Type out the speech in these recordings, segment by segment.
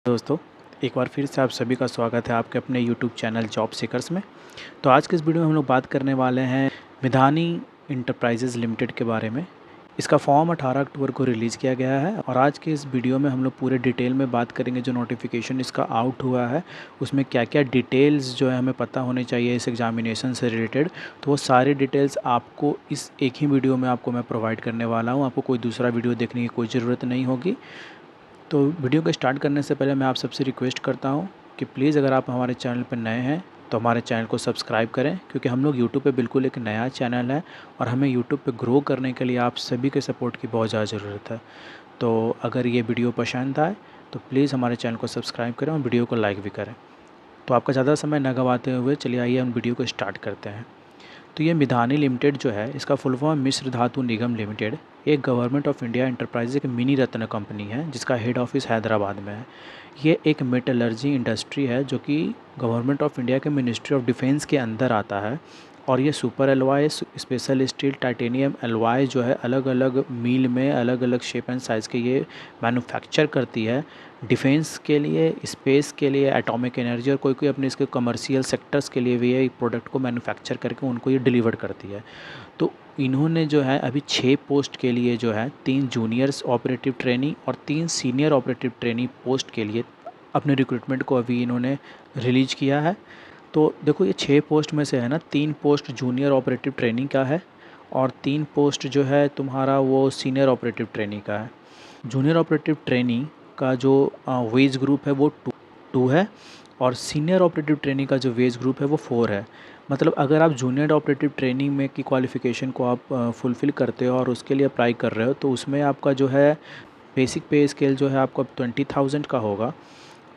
दोस्तों, एक बार फिर से आप सभी का स्वागत है आपके अपने यूट्यूब चैनल जॉब सीकर्स में। तो आज के इस वीडियो में हम लोग बात करने वाले हैं मिधानी इंटरप्राइजेज़ लिमिटेड के बारे में। इसका फॉर्म 18 अक्टूबर को रिलीज़ किया गया है और आज के इस वीडियो में हम लोग पूरे डिटेल में बात करेंगे। जो नोटिफिकेशन इसका आउट हुआ है उसमें क्या क्या डिटेल्स जो है हमें पता होने चाहिए इस एग्जामिनेशन से रिलेटेड, तो वो सारी डिटेल्स आपको इस एक ही वीडियो में आपको मैं प्रोवाइड करने वाला हूँ। आपको कोई दूसरा वीडियो देखने की कोई ज़रूरत नहीं होगी। तो वीडियो को स्टार्ट करने से पहले मैं आप सबसे रिक्वेस्ट करता हूं कि प्लीज़ अगर आप हमारे चैनल पर नए हैं तो हमारे चैनल को सब्सक्राइब करें, क्योंकि हम लोग यूट्यूब पे बिल्कुल एक नया चैनल है और हमें यूट्यूब पे ग्रो करने के लिए आप सभी के सपोर्ट की बहुत ज़्यादा ज़रूरत है। तो अगर ये वीडियो पसंद आए तो प्लीज़ हमारे चैनल को सब्सक्राइब करें और वीडियो को लाइक भी करें। तो आपका ज़्यादा समय न गंवाते हुए चलिए आइए हम वीडियो को स्टार्ट करते हैं। तो ये मिधानी लिमिटेड जो है इसका फुल फॉर्म मिश्र धातु निगम लिमिटेड एक गवर्नमेंट ऑफ इंडिया एंटरप्राइज एक मिनी रत्न कंपनी है जिसका हेड ऑफिस हैदराबाद में है। ये एक मेटलर्जी इंडस्ट्री है जो कि गवर्नमेंट ऑफ इंडिया के मिनिस्ट्री ऑफ डिफेंस के अंदर आता है। और ये super alloy, special steel, titanium alloy जो है अलग अलग मील में अलग अलग शेप एंड साइज़ के ये मैन्युफैक्चर करती है डिफेंस के लिए, स्पेस के लिए, एटॉमिक एनर्जी और कोई कोई अपने इसके कमर्शियल सेक्टर्स के लिए भी ये प्रोडक्ट को मैन्युफैक्चर करके उनको ये डिलीवर करती है। तो इन्होंने जो है अभी 6 पोस्ट के लिए जो है 3 जूनियर्स ऑपरेटिव ट्रेनी और 3 सीनियर ऑपरेटिव ट्रेनी पोस्ट के लिए अपने रिक्रूटमेंट को अभी इन्होंने रिलीज किया है। तो देखो ये 6 पोस्ट में से है ना, 3 पोस्ट जूनियर ऑपरेटिव ट्रेनिंग का है और 3 पोस्ट जो है तुम्हारा वो सीनियर ऑपरेटिव ट्रेनिंग का है। जूनियर ऑपरेटिव ट्रेनिंग का जो वेज ग्रुप है वो टू है और सीनियर ऑपरेटिव ट्रेनिंग का जो वेज ग्रुप है वो 4 है। मतलब अगर आप जूनियर ऑपरेटिव ट्रेनिंग में की क्वालिफ़िकेशन को आप फुलफ़िल करते हो और उसके लिए अप्लाई कर रहे हो तो उसमें आपका जो है बेसिक पे स्केल जो है आपका 20,000 का होगा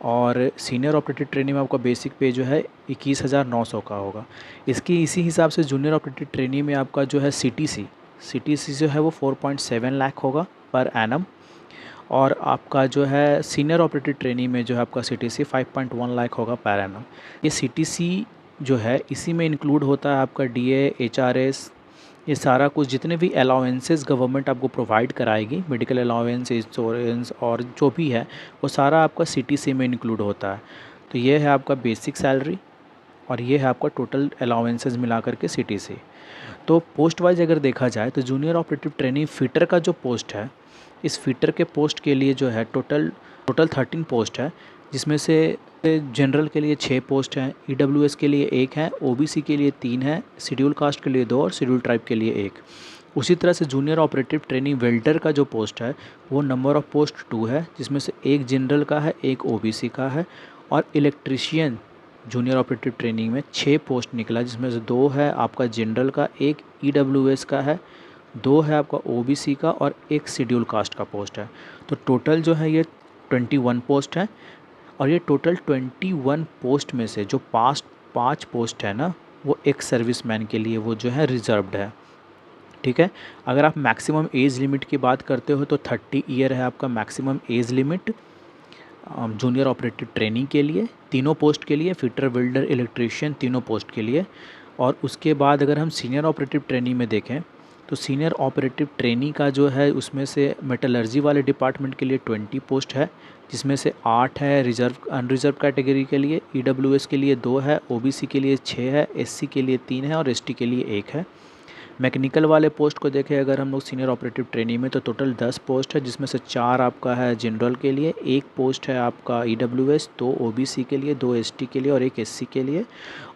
और सीनियर ऑपरेटिव ट्रेनिंग में आपका बेसिक पे जो है 21,900 का होगा। इसकी इसी हिसाब से जूनियर ऑपरेटिव ट्रेनिंग में आपका जो है सीटीसी जो है वो 4.7 लाख होगा पर एनम और आपका जो है सीनियर ऑपरेटिव ट्रेनिंग में जो है आपका सीटीसी 5.1 लाख होगा पर एनम। ये सीटीसी जो है इसी में इंक्लूड होता है आपका डीए, एचआरएस, ये सारा कुछ जितने भी अलाउंसेस गवर्नमेंट आपको प्रोवाइड कराएगी, मेडिकल अलाउंस, इंश्योरेंस और जो भी है वो सारा आपका सीटीसी में इंक्लूड होता है। तो ये है आपका बेसिक सैलरी और ये है आपका टोटल अलाउंसेस मिला करके सीटीसी। तो पोस्ट वाइज अगर देखा जाए तो जूनियर ऑपरेटिव ट्रेनिंग फिटर का जो पोस्ट है, इस फिटर के पोस्ट के लिए जो है टोटल 13 पोस्ट है, जिसमें से जनरल के लिए 6 पोस्ट हैं, ईडब्ल्यूएस के लिए 1 है, ओबीसी के लिए 3 है, शेड्यूल कास्ट के लिए 2 और शेड्यूल ट्राइब के लिए 1। उसी तरह से जूनियर ऑपरेटिव ट्रेनिंग वेल्डर का जो पोस्ट है वो नंबर ऑफ़ पोस्ट 2 है, जिसमें से 1 जनरल का है, 1 ओबीसी का है। और इलेक्ट्रीशियन जूनियर ऑपरेटिव ट्रेनिंग में 6 पोस्ट निकला, जिसमें से 2 है आपका जनरल का, 1 ईडब्ल्यूएस का है, 2 है आपका ओबीसी का और 1 शेड्यूल कास्ट का पोस्ट है। तो टोटल जो है ये 21 पोस्ट है और ये टोटल 21 पोस्ट में से जो पास्ट 5 पोस्ट है ना वो एक सर्विसमैन के लिए वो जो है रिजर्व्ड है। ठीक है, अगर आप मैक्सिमम एज लिमिट की बात करते हो तो 30 ईयर है आपका maximum age limit junior operative training के लिए, तीनों पोस्ट के लिए, फिटर, वेल्डर, इलेक्ट्रीशियन, तीनों पोस्ट के लिए। और उसके बाद अगर हम सीनियर ऑपरेटिव ट्रेनिंग में देखें तो सीनियर ऑपरेटिव ट्रेनिंग का जो है उसमें से मेटलर्जी वाले डिपार्टमेंट के लिए 20 पोस्ट है, जिसमें से 8 है रिजर्व अनरिजर्व कैटेगरी के लिए, ईडब्ल्यूएस के लिए 2 है, ओबीसी के लिए 6 है, एससी के लिए 3 है और एसटी के लिए 1 है। मैकेनिकल वाले पोस्ट को देखें अगर हम लोग सीनियर ऑपरेटिव ट्रेनिंग में तो टोटल 10 पोस्ट है, जिसमें से 4 आपका है जनरल के लिए, 1 पोस्ट है आपका ईडब्ल्यूएस, 2 ओबीसी के लिए, 2 एसटी के लिए और 1 एससी के लिए।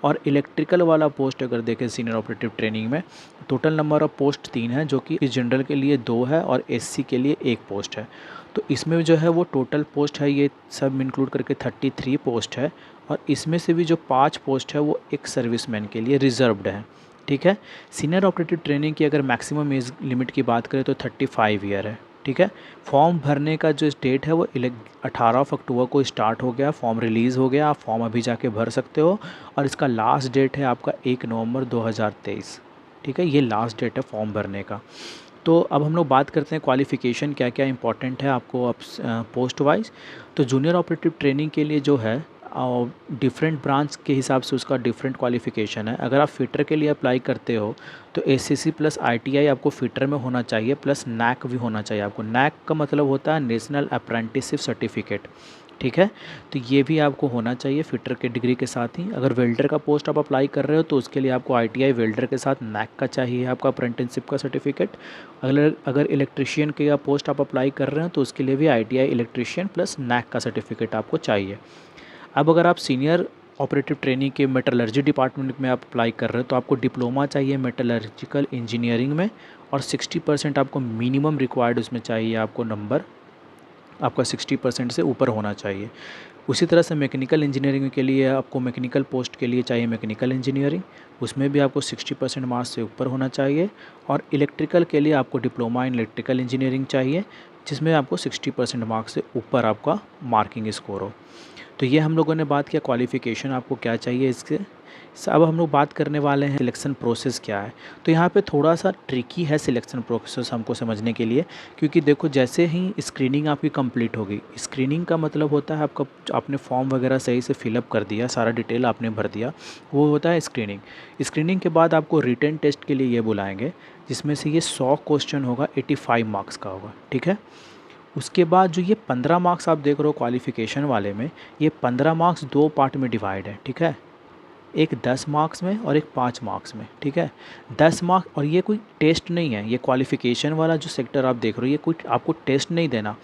और इलेक्ट्रिकल वाला पोस्ट अगर देखें सीनियर ऑपरेटिव ट्रेनिंग में टोटल नंबर ऑफ पोस्ट 3 है, जो कि जनरल के लिए 2 है और एससी के लिए 1 पोस्ट है। तो इसमें जो है वो टोटल पोस्ट है ये सब इंक्लूड करके 33 पोस्ट है और इसमें से भी जो 5 पोस्ट है वो एक सर्विसमैन के लिए रिजर्व्ड है। ठीक है, सीनियर ऑपरेटिव ट्रेनिंग की अगर मैक्सिमम एज लिमिट की बात करें तो 35 ईयर है। ठीक है, फॉर्म भरने का जो डेट है वो 18 अक्टूबर को स्टार्ट हो गया, फॉर्म रिलीज़ हो गया, आप फॉर्म अभी जाके भर सकते हो और इसका लास्ट डेट है आपका 1 नवंबर 2023। ठीक है, ये लास्ट डेट है फॉर्म भरने का। तो अब हम लोग बात करते हैं क्वालिफ़िकेशन क्या क्या इंपॉर्टेंट है आपको अब पोस्ट वाइज। तो जूनियर ऑपरेटिव ट्रेनिंग के लिए जो है डिफरेंट ब्रांच के हिसाब से उसका डिफरेंट क्वालिफ़िकेशन है। अगर आप फिटर के लिए अप्लाई करते हो तो एसएससी प्लस आईटीआई आपको फिटर में होना चाहिए, प्लस नैक भी होना चाहिए आपको। नैक का मतलब होता है नेशनल अप्रेंटिसशिप सर्टिफिकेट ठीक है। तो ये भी आपको होना चाहिए फिटर के डिग्री के साथ ही। अगर वेल्डर का पोस्ट आप अप्लाई कर रहे हो तो उसके लिए आपको आईटीआई वेल्डर के साथ नैक का चाहिए आपका अप्रेंटिसशिप का सर्टिफिकेट। अगर अगर इलेक्ट्रिशियन के या पोस्ट आप अप्लाई कर रहे हो तो उसके लिए भी आईटीआई इलेक्ट्रिशियन प्लस नैक का सर्टिफिकेट आपको चाहिए। अब अगर आप सीनियर ऑपरेटिव ट्रेनिंग के मेटलर्जी डिपार्टमेंट में आप अप्लाई कर रहे हो तो आपको डिप्लोमा चाहिए मेटलर्जिकल इंजीनियरिंग में, और 60% आपको मिनिमम रिक्वायर्ड उसमें चाहिए आपको नंबर, आपका 60% से ऊपर होना चाहिए। उसी तरह से मैकेनिकल इंजीनियरिंग के लिए आपको मैकेनिकल पोस्ट के लिए चाहिए मैकेनिकल इंजीनियरिंग, उसमें भी आपको 60% मार्क्स से ऊपर होना चाहिए। और इलेक्ट्रिकल के लिए आपको डिप्लोमा इन इलेक्ट्रिकल इंजीनियरिंग चाहिए, जिसमें आपको 60% मार्क्स से ऊपर आपका मार्किंग स्कोर हो। तो ये हम लोगों ने बात किया क्वालिफ़िकेशन आपको क्या चाहिए इसके। अब हम लोग बात करने वाले हैं सिलेक्शन प्रोसेस क्या है। तो यहाँ पे थोड़ा सा ट्रिकी है सिलेक्शन प्रोसेस हमको समझने के लिए, क्योंकि देखो जैसे ही स्क्रीनिंग आपकी कंप्लीट होगी, स्क्रीनिंग का मतलब होता है आपका आपने फॉर्म वगैरह सही से फिलअप कर दिया, सारा डिटेल आपने भर दिया, वो होता है स्क्रीनिंग। स्क्रीनिंग के बाद आपको रिटन टेस्ट के लिए ये बुलाएंगे, जिसमें से ये 100 क्वेश्चन होगा, 85 मार्क्स का होगा, ठीक है। उसके बाद जो ये 15 मार्क्स आप देख रहे हो क्वालिफ़िकेशन वाले में, ये 15 मार्क्स दो पार्ट में डिवाइड है, ठीक है। एक 10 मार्क्स में और एक 5 मार्क्स में, ठीक है। 10 मार्क्स, और ये कोई टेस्ट नहीं है, ये क्वालिफ़िकेशन वाला जो सेक्टर आप देख रहे हो ये कोई आपको टेस्ट नहीं देना।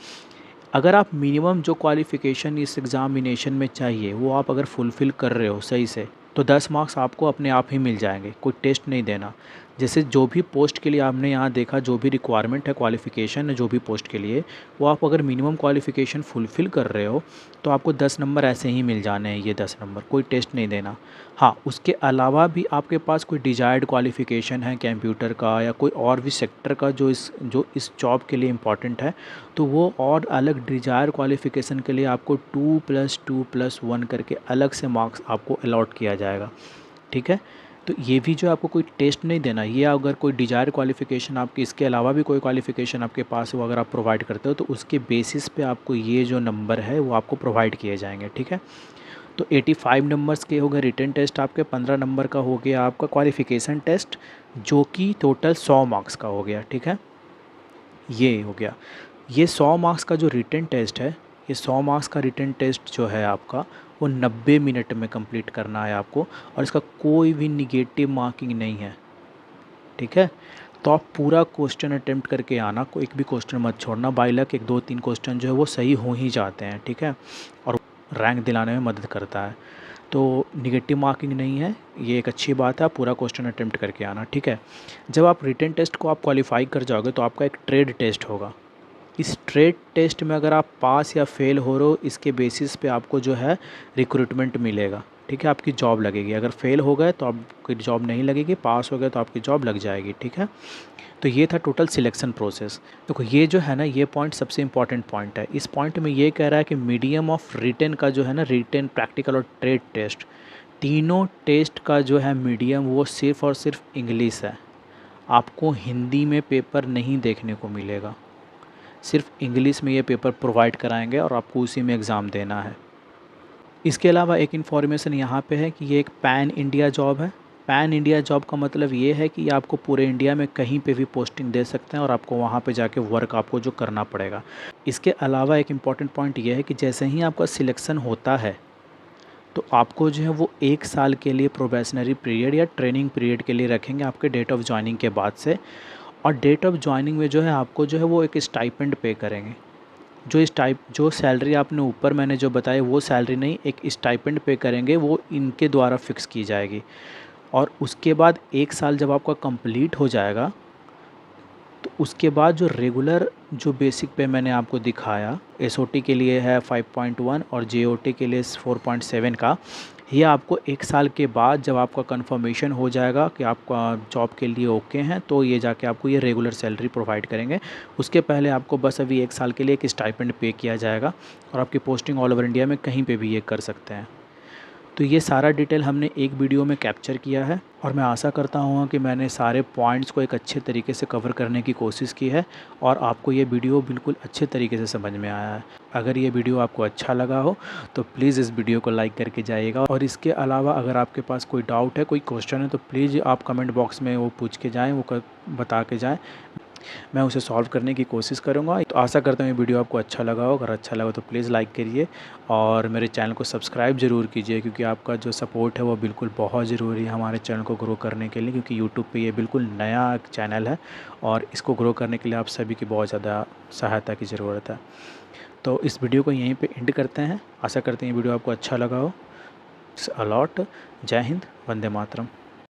अगर आप मिनिमम जो क्वालिफ़िकेशन इस एग्ज़ामिनेशन में चाहिए वो आप अगर फुलफ़िल कर रहे हो सही से, तो 10 मार्क्स आपको अपने आप ही मिल जाएंगे, कोई टेस्ट नहीं देना। जैसे जो भी पोस्ट के लिए आपने यहाँ देखा, जो भी रिक्वायरमेंट है, क्वालिफ़िकेशन है जो भी पोस्ट के लिए, वो आप अगर मिनिमम क्वालिफ़िकेशन फुलफ़िल कर रहे हो तो आपको 10 नंबर ऐसे ही मिल जाने हैं, ये 10 नंबर, कोई टेस्ट नहीं देना। हाँ, उसके अलावा भी आपके पास कोई डिज़ायर्ड क्वालिफ़िकेशन है कंप्यूटर का या कोई और भी सेक्टर का जो इस जॉब के लिए इम्पॉर्टेंट है, तो वो और अलग डिज़ायर क्वालिफ़िकेशन के लिए आपको 2+2+1 करके अलग से मार्क्स आपको अलॉट किया जाएगा, ठीक है। तो ये भी जो आपको कोई टेस्ट नहीं देना, ये अगर कोई डिज़ायर क्वालिफ़िकेशन आपकी इसके अलावा भी कोई क्वालिफ़िकेशन आपके पास हो, अगर आप प्रोवाइड करते हो तो उसके बेसिस पे आपको ये जो नंबर है वो आपको प्रोवाइड किए जाएंगे, ठीक है। तो 85 नंबर्स के हो गए रिटन टेस्ट आपके, 15 नंबर का हो गया आपका क्वालिफ़िकेशन टेस्ट, जो कि टोटल 100 मार्क्स का हो गया, ठीक है। ये हो गया। ये 100 मार्क्स का जो रिटन टेस्ट है, ये 100 मार्क्स का रिटन टेस्ट जो है आपका, वो 90 मिनट में कंप्लीट करना है आपको, और इसका कोई भी निगेटिव मार्किंग नहीं है, ठीक है। तो आप पूरा क्वेश्चन अटेम्प्ट करके आना, कोई एक भी क्वेश्चन मत छोड़ना, बाई लक 1 2 3 क्वेश्चन जो है वो सही हो ही जाते हैं, ठीक है, और रैंक दिलाने में मदद करता है। तो निगेटिव मार्किंग नहीं है, ये एक अच्छी बात है, आप पूरा क्वेश्चन अटेम्प्ट करके आना, ठीक है। जब आप रिटन टेस्ट को आप क्वालिफाई कर जाओगे तो आपका एक ट्रेड टेस्ट होगा। इस ट्रेड टेस्ट में अगर आप पास या फेल हो रहे हो, इसके बेसिस पे आपको जो है रिक्रूटमेंट मिलेगा, ठीक है, आपकी जॉब लगेगी। अगर फेल हो गए तो आपकी जॉब नहीं लगेगी, पास हो गए तो आपकी जॉब लग जाएगी, ठीक है। तो ये था टोटल सिलेक्शन प्रोसेस। देखो ये जो है ना, ये पॉइंट सबसे इंपॉर्टेंट पॉइंट है। इस पॉइंट में ये कह रहा है कि मीडियम ऑफ रिटन का जो है ना, रिटन, प्रैक्टिकल और ट्रेड टेस्ट, तीनों टेस्ट का जो है मीडियम वो सिर्फ़ और सिर्फ इंग्लिश है। आपको हिंदी में पेपर नहीं देखने को मिलेगा, सिर्फ इंग्लिश में ये पेपर प्रोवाइड कराएंगे और आपको उसी में एग्ज़ाम देना है। इसके अलावा एक इन्फॉर्मेशन यहाँ पे है कि ये एक पैन इंडिया जॉब है। पैन इंडिया जॉब का मतलब ये है कि आपको पूरे इंडिया में कहीं पे भी पोस्टिंग दे सकते हैं और आपको वहाँ पे जाके वर्क आपको जो करना पड़ेगा। इसके अलावा एक इम्पॉर्टेंट पॉइंट ये है कि जैसे ही आपका सिलेक्शन होता है तो आपको जो है वो 1 साल के लिए प्रोबेशनरी पीरियड या ट्रेनिंग पीरियड के लिए रखेंगे आपके डेट ऑफ जॉइनिंग के बाद से। और डेट ऑफ जॉइनिंग में जो है आपको जो है वो एक स्टाइपेंड पे करेंगे। जो सैलरी आपने ऊपर मैंने जो बताई वो सैलरी नहीं, एक स्टाइपेंड पे करेंगे, वो इनके द्वारा फिक्स की जाएगी। और उसके बाद 1 साल जब आपका कंप्लीट हो जाएगा तो उसके बाद जो रेगुलर जो बेसिक पे मैंने आपको दिखाया, एसओटी के लिए है 5.1 और जेओटी के लिए 4.7 का, ये आपको 1 साल के बाद जब आपका कंफर्मेशन हो जाएगा कि आपका जॉब के लिए ओके हैं, तो ये जाके आपको ये रेगुलर सैलरी प्रोवाइड करेंगे। उसके पहले आपको बस अभी 1 साल के लिए एक स्टाइपेंड पे किया जाएगा और आपकी पोस्टिंग ऑल ओवर इंडिया में कहीं पे भी ये कर सकते हैं। तो ये सारा डिटेल हमने एक वीडियो में कैप्चर किया है और मैं आशा करता हूँ कि मैंने सारे पॉइंट्स को एक अच्छे तरीके से कवर करने की कोशिश की है और आपको ये वीडियो बिल्कुल अच्छे तरीके से समझ में आया है। अगर ये वीडियो आपको अच्छा लगा हो तो प्लीज़ इस वीडियो को लाइक करके जाइएगा, और इसके अलावा अगर आपके पास कोई डाउट है, कोई क्वेश्चन है, तो प्लीज़ आप कमेंट बॉक्स में वो पूछ के जाएँ, बता के जाएँ। मैं उसे सॉल्व करने की कोशिश करूँगा। तो आशा करता हूँ ये वीडियो आपको अच्छा लगा हो। अगर अच्छा लगा तो प्लीज़ लाइक करिए और मेरे चैनल को सब्सक्राइब ज़रूर कीजिए, क्योंकि आपका जो सपोर्ट है वो बिल्कुल बहुत ज़रूरी है हमारे चैनल को ग्रो करने के लिए, क्योंकि यूट्यूब पे ये बिल्कुल नया एक चैनल है और इसको ग्रो करने के लिए आप सभी की बहुत ज़्यादा सहायता की ज़रूरत है। तो इस वीडियो को यहीं पे एंड करते हैं। आशा करते हैं ये वीडियो आपको अच्छा लगा हो। अलॉट। जय हिंद, वंदे मातरम।